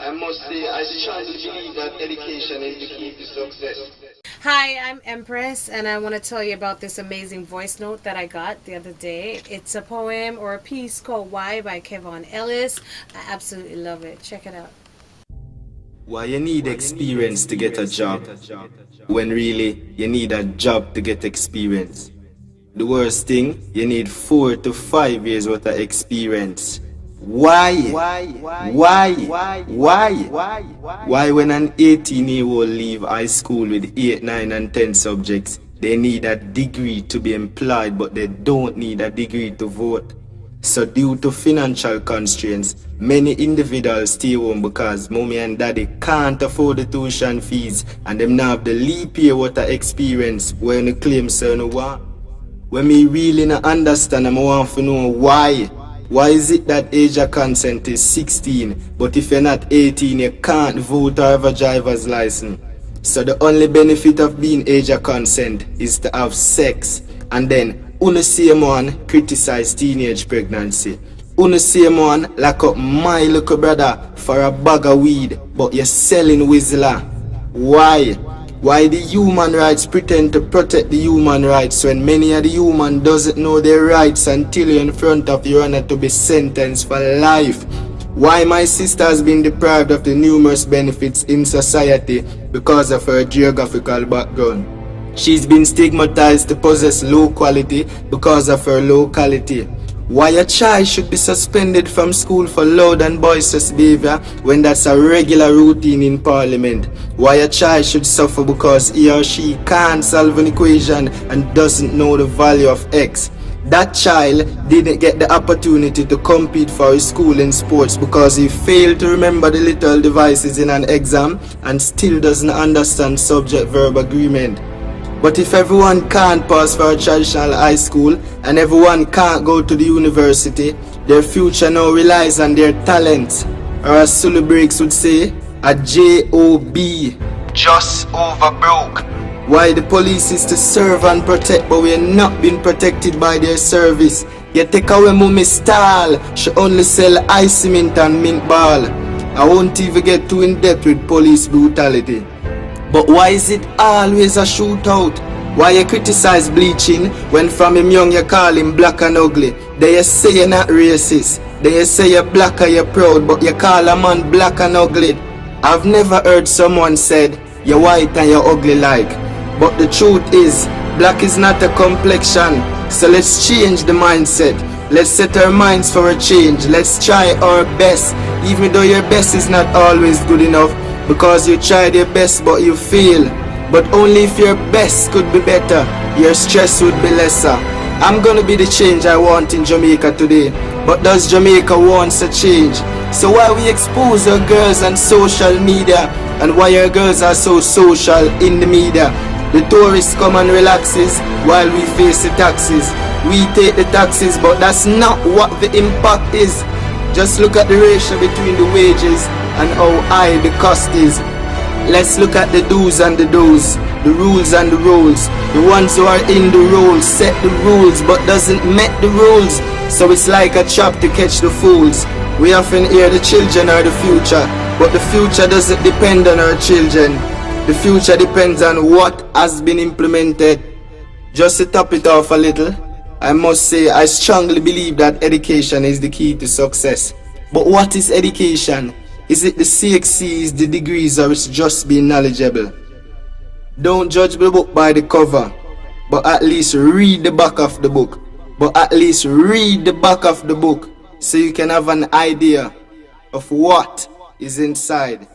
I must say, I strongly believe that education is the key to success. Hi, I'm Empress, and I want to tell you about this amazing voice note that I got the other day. It's a poem or a piece called Why by Kevon Ellis. I absolutely love it. Check it out. Why you need experience to get a job, when really you need a job to get experience? The worst thing, you need 4 to 5 years worth of experience. Why? Why when an 18-year-old leave high school with 8, 9 and 10 subjects, they need a degree to be employed, but they don't need a degree to vote? So due to financial constraints, many individuals stay home because mommy and daddy can't afford the tuition fees and them now have the leap year what a experience when you claim certain what. When me really not understand, I want to know why. Why is it that age of consent is 16, but if you're not 18 you can't vote or have a driver's license? So the only benefit of being age of consent is to have sex, and then the same one criticize teenage pregnancy. The same one lock up my little brother for a bag of weed, but you're selling Whistler. Why? Why the human rights pretend to protect the human rights when many of the human doesn't know their rights until you're in front of your honor to be sentenced for life? Why my sister has been deprived of the numerous benefits in society because of her geographical background? She's been stigmatized to possess low quality because of her locality. Why a child should be suspended from school for loud and boisterous behavior when that's a regular routine in parliament? Why a child should suffer because he or she can't solve an equation and doesn't know the value of x? That child didn't get the opportunity to compete for his school in sports because he failed to remember the little devices in an exam and still doesn't understand subject-verb agreement. But if everyone can't pass for a traditional high school and everyone can't go to the university, their future now relies on their talent. Or as Sulu Breaks would say, a J.O.B. Just over broke. Why the police is to serve and protect, but we are not being protected by their service. You take away mommy style, she only sell ice cement and mint ball. I won't even get too in depth with police brutality. But why is it always a shootout? Why you criticize bleaching when from him young you call him black and ugly? Then you say you're not racist. Then you say you're black and you're proud, but you call a man black and ugly. I've never heard someone said you're white and you're ugly like. But the truth is, black is not a complexion. So let's change the mindset. Let's set our minds for a change. Let's try our best, even though your best is not always good enough. Because you tried your best but you fail. But only if your best could be better, your stress would be lesser. I'm gonna be the change I want in Jamaica today. But does Jamaica want a change? So why we expose our girls on social media? And why our girls are so social in the media? The tourists come and relaxes while we face the taxes. We take the taxes, but that's not what the impact is. Just look at the ratio between the wages and how high the cost is. Let's look at the do's and the don'ts, the rules and the rules. The ones who are in the roles set the rules but doesn't make the rules. So it's like a trap to catch the fools. We often hear the children are the future, but the future doesn't depend on our children. The future depends on what has been implemented. Just to top it off a little, I must say I strongly believe that education is the key to success. But what is education? Is it the CXCs, the degrees, or it's just being knowledgeable? Don't judge the book by the cover, but at least read the back of the book. But at least read the back of the book so you can have an idea of what is inside.